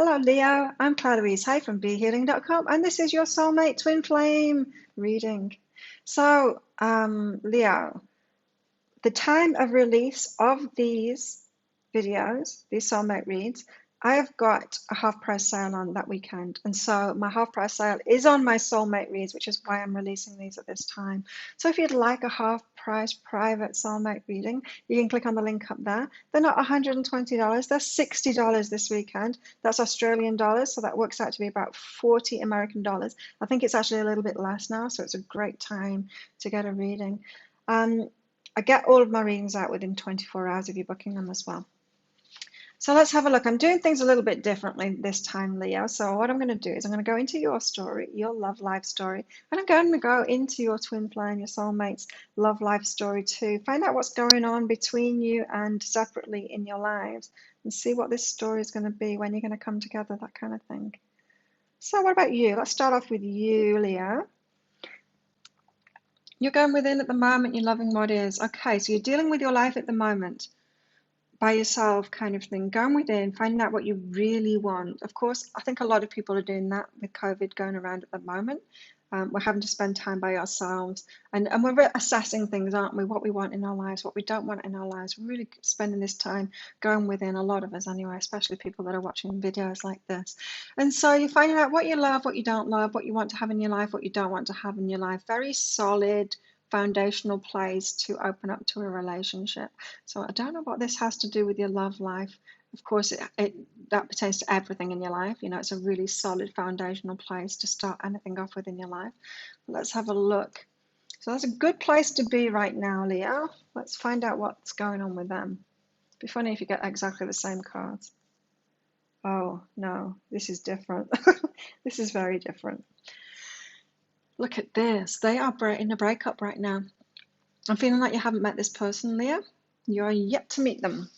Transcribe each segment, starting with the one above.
Hello, Leo. I'm Clara Louise Hay from BeHealing.com, and this is your Soulmate Twin Flame reading. So, Leo, the time of release of these videos, these soulmate reads, I have got a half price sale on that weekend. And so my half price sale is on my soulmate reads, which is why I'm releasing these at this time. So if you'd like a half price private soulmate reading, you can click on the link up there. They're not $120, they're $60 this weekend. That's Australian dollars, so that works out to be about 40 American dollars. I think it's actually a little bit less now, so it's a great time to get a reading. I get all of my readings out within 24 hours of you booking them as well. So let's have a look. I'm doing things a little bit differently this time, Leo. So what I'm going to do is I'm going to go into your story, your love life story, and I'm going to go into your twin flame, your soulmate's love life story too. Find out what's going on between you and separately in your lives and see what this story is going to be, when you're going to come together, that kind of thing. So what about you? Let's start off with you, Leo. You're going within at the moment, you're loving what is. Okay, so you're dealing with your life at the moment by yourself, kind of thing. Going within, finding out what you really want. Of course, I think a lot of people are doing that with COVID going around at the moment. We're having to spend time by ourselves, and we're assessing things, aren't we? What we want in our lives, what we don't want in our lives. We're really spending this time going within, a lot of us anyway, especially people that are watching videos like this. And so you're finding out what you love, what you don't love, what you want to have in your life, what you don't want to have in your life. Very solid foundational place to open up to a relationship. So I don't know what this has to do with your love life. Of course, that pertains to everything in your life. You know, it's a really solid foundational place to start anything off with in your life. But let's have a look. So that's a good place to be right now, Leo. Let's find out what's going on with them. It'd be funny if you get exactly the same cards. Oh, no, this is different. This is very different. Look at this. They are in a breakup right now. I'm feeling like you haven't met this person, Leo. You're yet to meet them.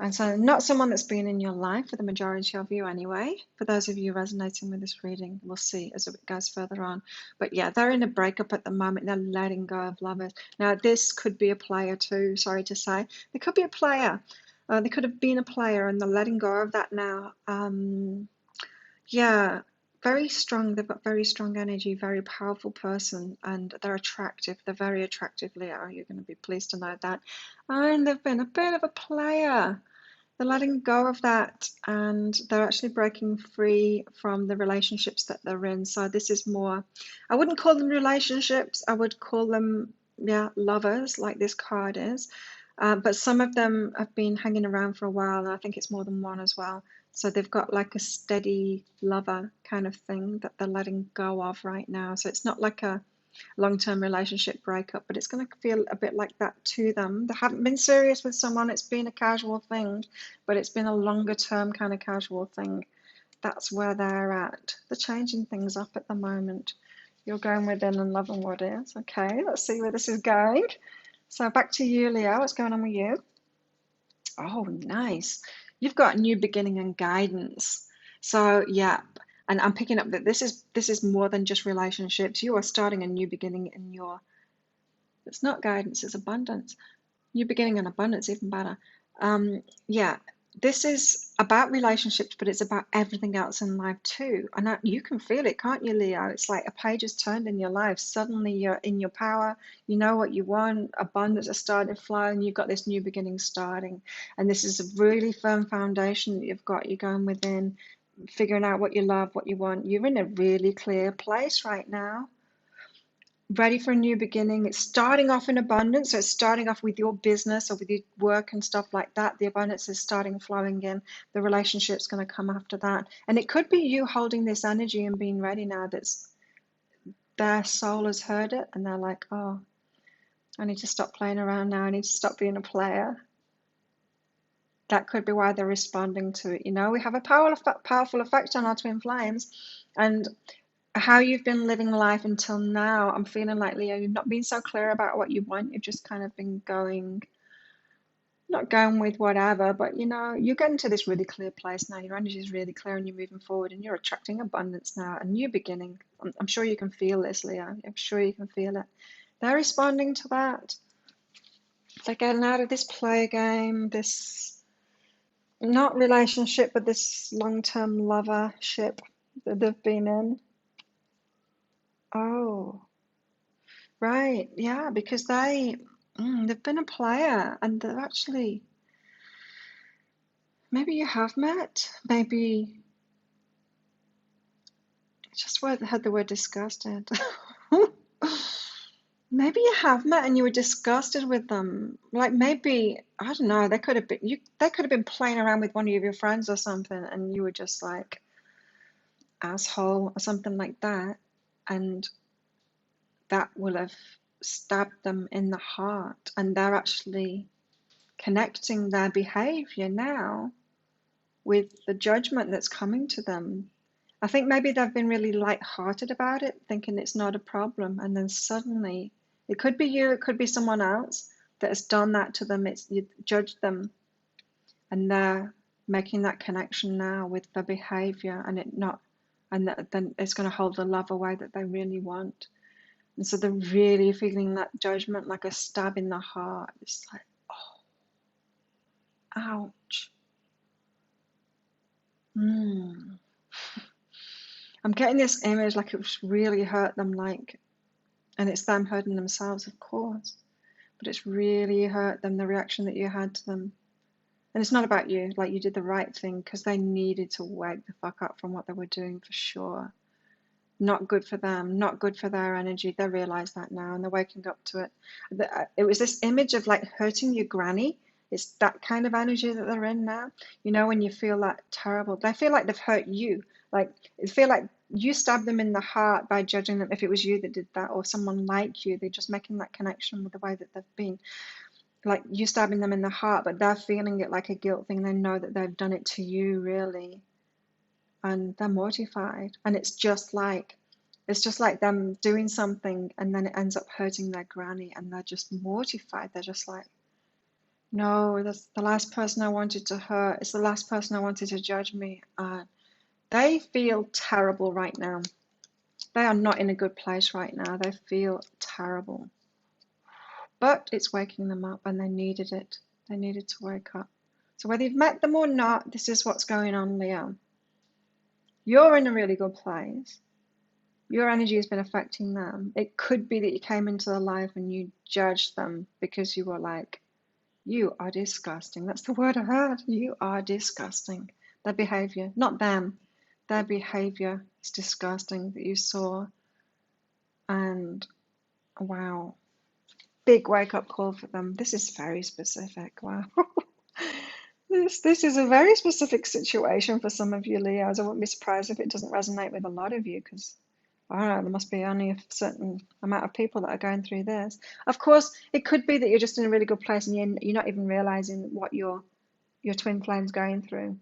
And so not someone that's been in your life for the majority of you anyway. For those of you resonating with this reading, we'll see as it goes further on. But yeah, they're in a breakup at the moment. They're letting go of lovers. Now, this could be a player too, sorry to say. They could be a player. They could have been a player and they're letting go of that now. Yeah, very strong. They've got very strong energy, very powerful person, and they're attractive. They're very attractive, Leo. You're going to be pleased to know that. And they've been a bit of a player. They're letting go of that, and they're actually breaking free from the relationships that they're in. So this is more, I wouldn't call them relationships. I would call them, yeah, lovers, like this card is. But some of them have been hanging around for a while, and I think it's more than one as well. So they've got like a steady lover kind of thing that they're letting go of right now. So it's not like a long-term relationship breakup, but it's going to feel a bit like that to them. They haven't been serious with someone. It's been a casual thing, but it's been a longer-term kind of casual thing. That's where they're at. They're changing things up at the moment. You're going within and loving what is. Okay, let's see where this is going. So back to you, Leo. What's going on with you? Oh, nice. You've got new beginning and guidance. So yeah, and I'm picking up that this is more than just relationships. You are starting a new beginning in your, it's not guidance, it's abundance. New beginning and abundance, even better. Yeah, this is about relationships, but it's about everything else in life too. And you can feel it, can't you, Leo? It's like a page has turned in your life. Suddenly you're in your power. You know what you want. Abundance has started flowing. You've got this new beginning starting. And this is a really firm foundation that you've got. You're going within, figuring out what you love, what you want. You're in a really clear place right now, ready for a new beginning. It's starting off in abundance. So it's starting off with your business or with your work and stuff like that. The abundance is starting flowing in. The relationship's going to come after that. And it could be you holding this energy and being ready now. That's their soul has heard it and they're like, oh, I need to stop playing around now. I need to stop being a player. That could be why they're responding to it. You know, we have a powerful effect on our twin flames. And how you've been living life until now, I'm feeling like, Leo, you've not been so clear about what you want. You've just kind of been going, not going with whatever, but you know, you're getting to this really clear place now. Your energy is really clear and you're moving forward and you're attracting abundance now, a new beginning. I'm sure you can feel this, Leo. I'm sure you can feel it. They're responding to that. They're getting out of this play game, this Not relationship, but this long-term lovership that they've been in. Oh, right. Yeah, because they've been a player and they're actually, maybe you have met, maybe just had the word disgusted. Maybe you have met and you were disgusted with them. Like maybe, I don't know, they could have been playing around with one of your friends or something and you were just like asshole or something like that. And that will have stabbed them in the heart. And they're actually connecting their behavior now with the judgment that's coming to them. I think maybe they've been really light-hearted about it, thinking it's not a problem, and then suddenly it could be you, it could be someone else that has done that to them. It's you judged them, and they're making that connection now with the behavior, and it not, and then it's going to hold the love away that they really want. And so they're really feeling that judgment like a stab in the heart. It's like, ouch. Mm. I'm getting this image like it was really hurt them, like, and it's them hurting themselves, of course, but it's really hurt them, the reaction that you had to them. And it's not about you, like you did the right thing because they needed to wake the fuck up from what they were doing for sure. Not good for them, not good for their energy. They realize that now and they're waking up to it. It was this image of like hurting your granny. It's that kind of energy that they're in now. You know, when you feel that terrible, they feel like they've hurt you. Like, it feel like you stabbed them in the heart by judging them if it was you that did that or someone like you. They're just making that connection with the way that they've been. Like, you stabbing them in the heart, but they're feeling it like a guilt thing. They know that they've done it to you, really. And they're mortified. And it's just like them doing something and then it ends up hurting their granny and they're just mortified. They're just like, no, that's the last person I wanted to hurt. It's the last person I wanted to judge me. They feel terrible right now. They are not in a good place right now. They feel terrible. But it's waking them up and they needed it. They needed to wake up. So whether you've met them or not, this is what's going on, Leo. You're in a really good place. Your energy has been affecting them. It could be that you came into their life and you judged them because you were like, you are disgusting. That's the word I heard. You are disgusting. Their behavior, not them. Their behavior is disgusting that you saw. And wow, big wake up call for them. This is very specific. Wow. This is a very specific situation for some of you Leos. I wouldn't be surprised if it doesn't resonate with a lot of you because I don't know, there must be only a certain amount of people that are going through this. Of course, it could be that you're just in a really good place and you're not even realizing what your twin flame's going through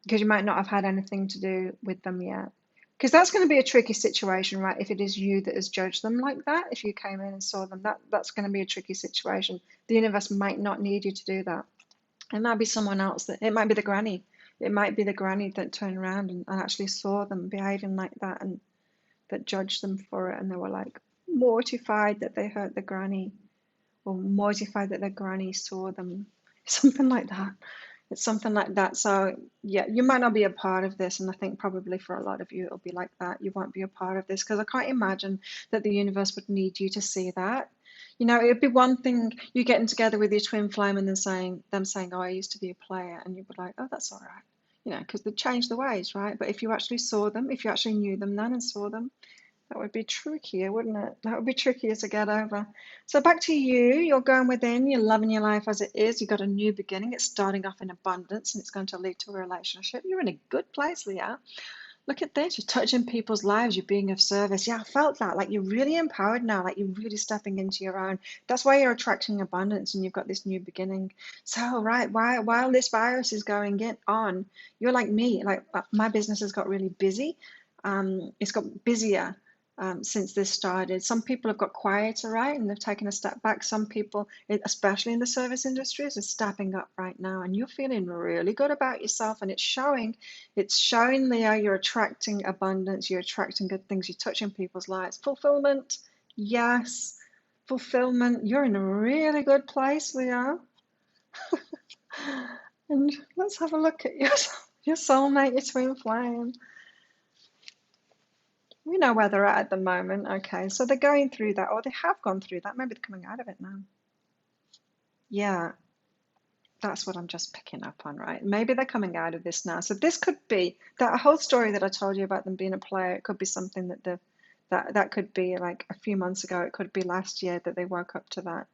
because you might not have had anything to do with them yet. Because that's going to be a tricky situation, right? If it is you that has judged them like that, if you came in and saw them, that's going to be a tricky situation. The universe might not need you to do that. It might be someone else it might be the granny. It might be the granny that turned around and actually saw them behaving like that and that judged them for it, and they were like mortified that they hurt the granny or mortified that the granny saw them. Something like that. It's something like that. So yeah, you might not be a part of this, and I think probably for a lot of you it'll be like that. You won't be a part of this because I can't imagine that the universe would need you to see that. You know, it'd be one thing you getting together with your twin flame and then saying, "Oh, I used to be a player," and you'd be like, "Oh, that's all right," you know, because they changed the ways, right? But if you actually saw them, if you actually knew them then and saw them, that would be trickier, wouldn't it? That would be trickier to get over. So back to you. You're going within, you're loving your life as it is. You've got a new beginning. It's starting off in abundance and it's going to lead to a relationship. You're in a good place, Leah. Look at this. You're touching people's lives. You're being of service. Yeah, I felt that. Like you're really empowered now. Like you're really stepping into your own. That's why you're attracting abundance and you've got this new beginning. So, right, while this virus is going on, you're like me. Like my business has got really busy. It's got busier since this started. Some people have got quieter, right? And they've taken a step back. Some people, especially in the service industries, are stepping up right now. And you're feeling really good about yourself. And it's showing, Leo, you're attracting abundance. You're attracting good things. You're touching people's lives. Fulfillment. Yes. Fulfillment. You're in a really good place, Leo. And let's have a look at your soulmate, your twin flame. We know where they're at the moment. Okay, so they're going through that, or they have gone through that. Maybe they're coming out of it now. Yeah, that's what I'm just picking up on, right? Maybe they're coming out of this now. So this could be that whole story that I told you about them being a player. It could be something that could be like a few months ago. It could be last year that they woke up to that.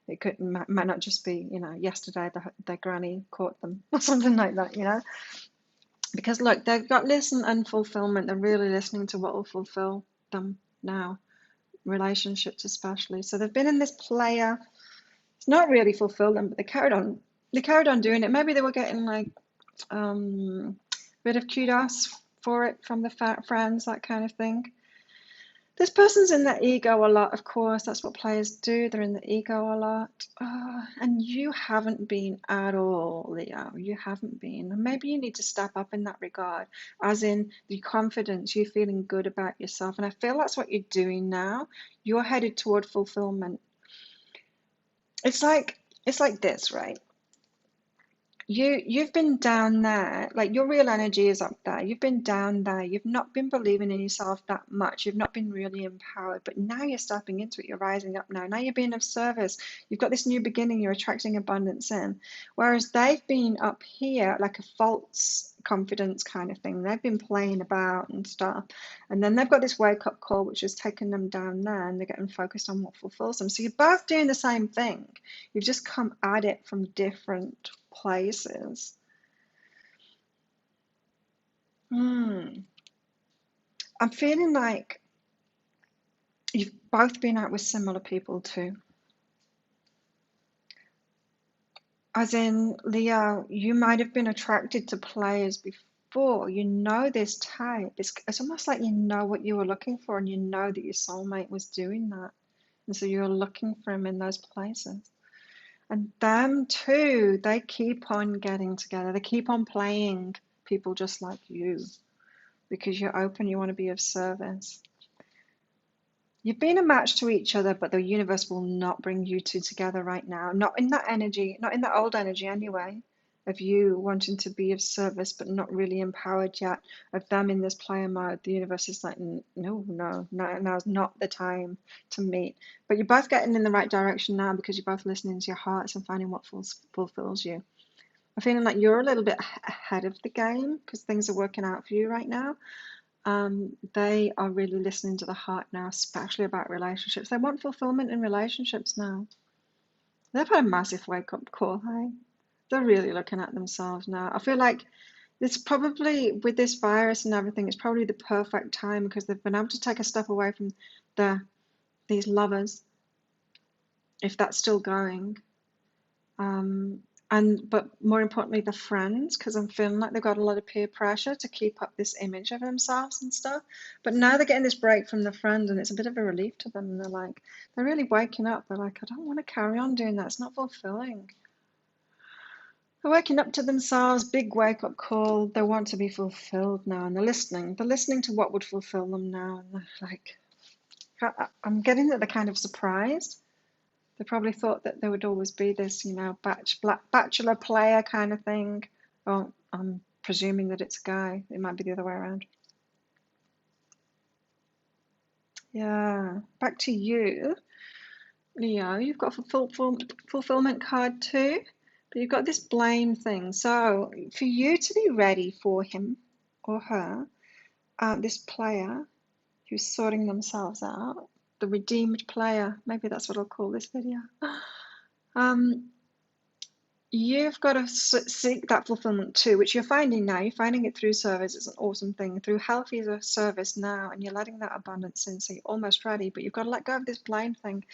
It could might not just be, yesterday their granny caught them or something like that, Because look, they've got listen and fulfillment. They're really listening to what will fulfill them now, relationships especially. So they've been in this player. It's not really fulfilled them, but they carried on. They carried on doing it. Maybe they were getting like a bit of kudos for it from the friends, that kind of thing. This person's in their ego a lot, of course. That's what players do. They're in the ego a lot. And you haven't been at all, Leo. You haven't been. And maybe you need to step up in that regard, as in the confidence, you feeling good about yourself. And I feel that's what you're doing now. You're headed toward fulfillment. It's like this, right? You've been down there, like your real energy is up there. You've been down there. You've not been believing in yourself that much. You've not been really empowered, but now you're stepping into it. You're rising up now. Now you're being of service. You've got this new beginning. You're attracting abundance in. Whereas they've been up here like a false confidence kind of thing. They've been playing about and stuff. And then they've got this wake up call, which has taken them down there, and they're getting focused on what fulfills them. So you're both doing the same thing. You've just come at it from different places. I'm feeling like you've both been out with similar people too. As in, Leo, you might have been attracted to players before. You know this type. It's almost like you know what you were looking for, and you know that your soulmate was doing that. And so you're looking for him in those places. And them too, they keep on getting together. They keep on playing people just like you because you're open, you want to be of service. You've been a match to each other, but the universe will not bring you two together right now. Not in that energy, not in that old energy anyway, of you wanting to be of service but not really empowered yet, of them in this player mode. The universe is like, no, now's not the time to meet. But you're both getting in the right direction now because you're both listening to your hearts and finding what fulfills you. I'm feeling like you're a little bit ahead of the game because things are working out for you right now. They are really listening to the heart now, especially about relationships. They want fulfillment in relationships now. They've had a massive wake up call, hey? They're really looking at themselves now. I feel like it's probably, with this virus and everything, it's probably the perfect time because they've been able to take a step away from these lovers, if that's still going. But more importantly, the friends, because I'm feeling like they've got a lot of peer pressure to keep up this image of themselves and stuff. But now they're getting this break from the friends, and it's a bit of a relief to them. And they're really waking up. They're like, I don't want to carry on doing that. It's not fulfilling. They're waking up to themselves, big wake up call. They want to be fulfilled now, and they're listening. They're listening to what would fulfill them now. And they're like, I'm getting that they're kind of surprised. They probably thought that there would always be this, bachelor player kind of thing. Oh, I'm presuming that it's a guy. It might be the other way around. Yeah, back to you, Leo. You've got a fulfillment card too, but you've got this blame thing. So for you to be ready for him or her, this player who's sorting themselves out, the redeemed player, maybe that's what I'll call this video. You've got to seek that fulfillment too, which you're finding now. You're finding it through service. It's an awesome thing. Through healthy service now, and you're letting that abundance in, so you're almost ready, but you've got to let go of this blame thing.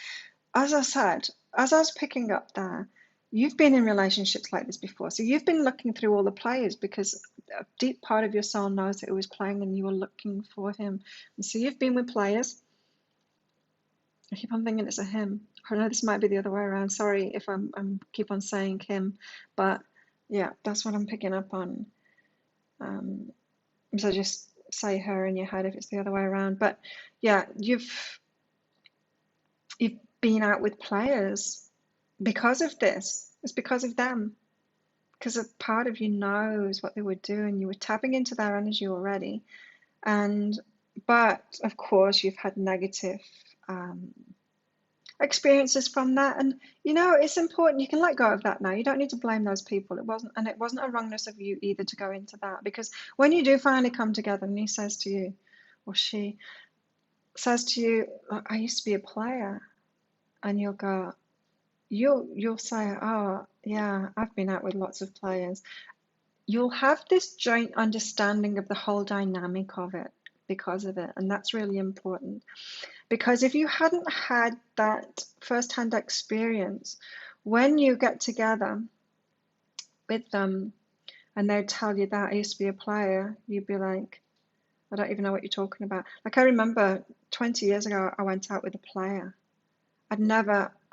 As I said, as I was picking up there, you've been in relationships like this before. So you've been looking through all the players because a deep part of your soul knows that it was playing and you were looking for him. And so you've been with players. I keep on thinking it's a him. I know this might be the other way around. Sorry if I'm keep on saying him, but yeah, that's what I'm picking up on. So just say her in your head if it's the other way around. But yeah, you've been out with players because of this. It's because of them. because a part of you knows what they would do, and you were tapping into their energy already. But of course, you've had negative um, experiences from that, and it's important. You can let go of that now. You don't need to blame those people. It wasn't a wrongness of you either to go into that, because when you do finally come together, and he says to you, or she says to you, I used to be a player, and you'll say, oh yeah, I've been out with lots of players. You'll have this joint understanding of the whole dynamic of it because of it, and that's really important. Because if you hadn't had that first-hand experience, when you get together with them and they tell you that I used to be a player, you'd be like, I don't even know what you're talking about. Like, I remember 20 years ago, I went out with a player. I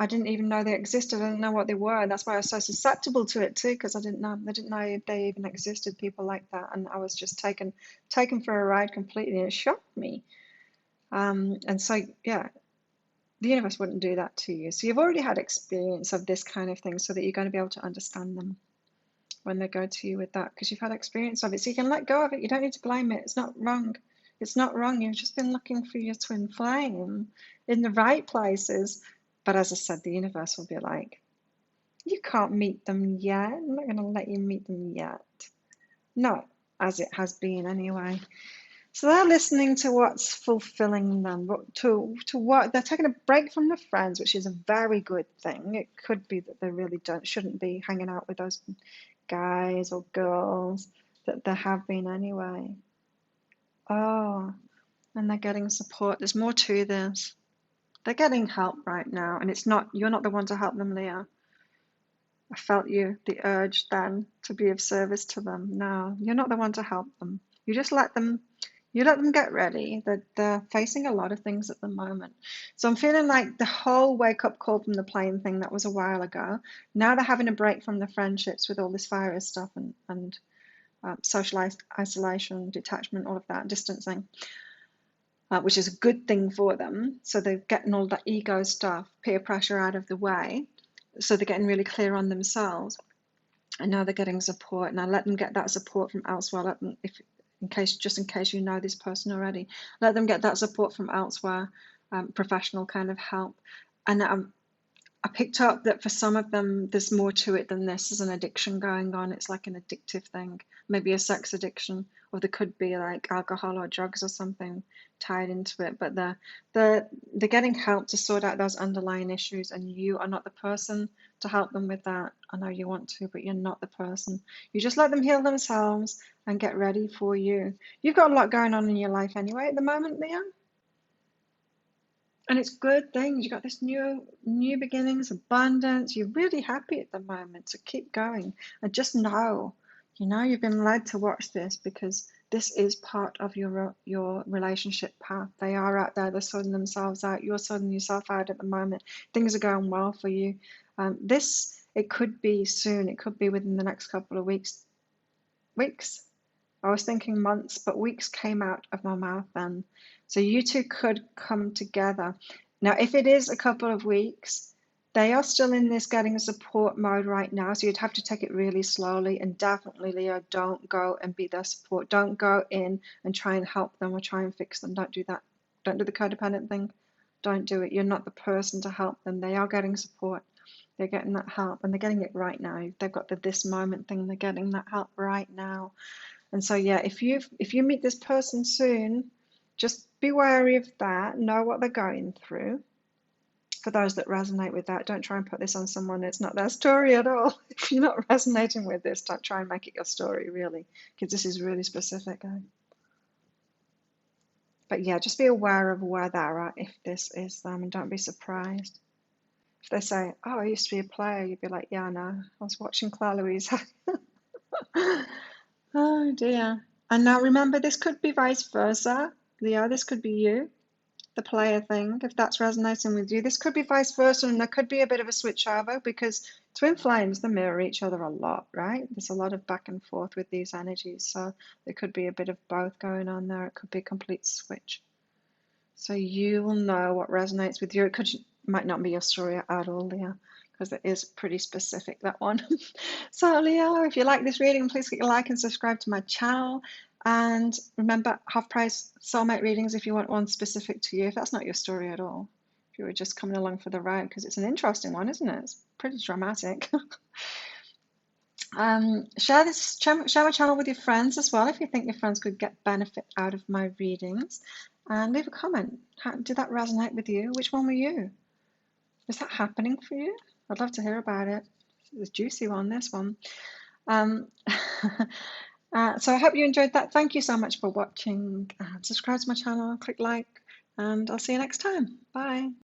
didn't even know they existed. I didn't know what they were. And that's why I was so susceptible to it too, because I didn't know they even existed, people like that. And I was just taken for a ride completely. And it shocked me. And so, yeah, the universe wouldn't do that to you. So you've already had experience of this kind of thing, so that you're going to be able to understand them when they go to you with that, because you've had experience of it. So you can let go of it. You don't need to blame it. It's not wrong. It's not wrong. You've just been looking for your twin flame in the right places. But as I said, the universe will be like, you can't meet them yet. I'm not going to let you meet them yet. Not as it has been anyway. So they're listening to what's fulfilling them, to what they're taking a break from the friends, which is a very good thing. It could be that they really shouldn't be hanging out with those guys or girls that there have been anyway. Oh, and they're getting support. There's more to this. They're getting help right now, and you're not the one to help them, Leah. I felt the urge then to be of service to them. No, you're not the one to help them. You just let them get ready. They're facing a lot of things at the moment. So I'm feeling like the whole wake up call from the plane thing, that was a while ago. Now they're having a break from the friendships with all this virus stuff and social isolation, detachment, all of that, distancing, which is a good thing for them. So they're getting all that ego stuff, peer pressure out of the way. So they're getting really clear on themselves. And now they're getting support. Now let them get that support from elsewhere. Let them, in case you know this person already, let them get that support from elsewhere, professional kind of help. And I picked up that for some of them, there's more to it than this. There's an addiction going on. It's like an addictive thing, maybe a sex addiction, or there could be like alcohol or drugs or something tied into it. But they're getting help to sort out those underlying issues, and you are not the person to help them with that. I know you want to, but you're not the person. You just let them heal themselves and get ready for you. You've got a lot going on in your life anyway at the moment, Leah. And it's good things. You got this new beginnings, abundance. You're really happy at the moment, so keep going. And just know, you've been led to watch this, because this is part of your relationship path. They are out there. They're sorting themselves out. You're sorting yourself out at the moment. Things are going well for you. It could be soon. It could be within the next couple of weeks. Weeks. I was thinking months, but weeks came out of my mouth then. So you two could come together. Now, if it is a couple of weeks, they are still in this getting support mode right now. So you'd have to take it really slowly. And definitely, Leo, don't go and be their support. Don't go in and try and help them or try and fix them. Don't do that. Don't do the codependent thing. Don't do it. You're not the person to help them. They are getting support. They're getting that help, and they're getting it right now. They've got the this moment thing. They're getting that help right now. And so, yeah, if you meet this person soon, just be wary of that. Know what they're going through. For those that resonate with that, don't try and put this on someone. It's not their story at all. If you're not resonating with this, don't try and make it your story, really, because this is really specific. But yeah, just be aware of where they're at if this is them, and don't be surprised. If they say, oh, I used to be a player, you'd be like, yeah, I know. I was watching Claire Louise. Oh dear. And now remember, this could be vice versa. Leo, this could be you, the player thing, if that's resonating with you. This could be vice versa, and there could be a bit of a switch over, because twin flames, they mirror each other a lot, right? There's a lot of back and forth with these energies, so there could be a bit of both going on there. It could be a complete switch. So you will know what resonates with you. Might not be your story at all, Leo, because it is pretty specific, that one. So Leo, if you like this reading, please click like and subscribe to my channel. And remember, half price soulmate readings if you want one specific to you, if that's not your story at all. If you were just coming along for the ride, because it's an interesting one, isn't it? It's pretty dramatic. Share my channel with your friends as well if you think your friends could get benefit out of my readings. And leave a comment. Did that resonate with you? Which one were you? Is that happening for you? I'd love to hear about it. It's a juicy one, this one. So I hope you enjoyed that. Thank you so much for watching. Subscribe to my channel, click like, and I'll see you next time. Bye.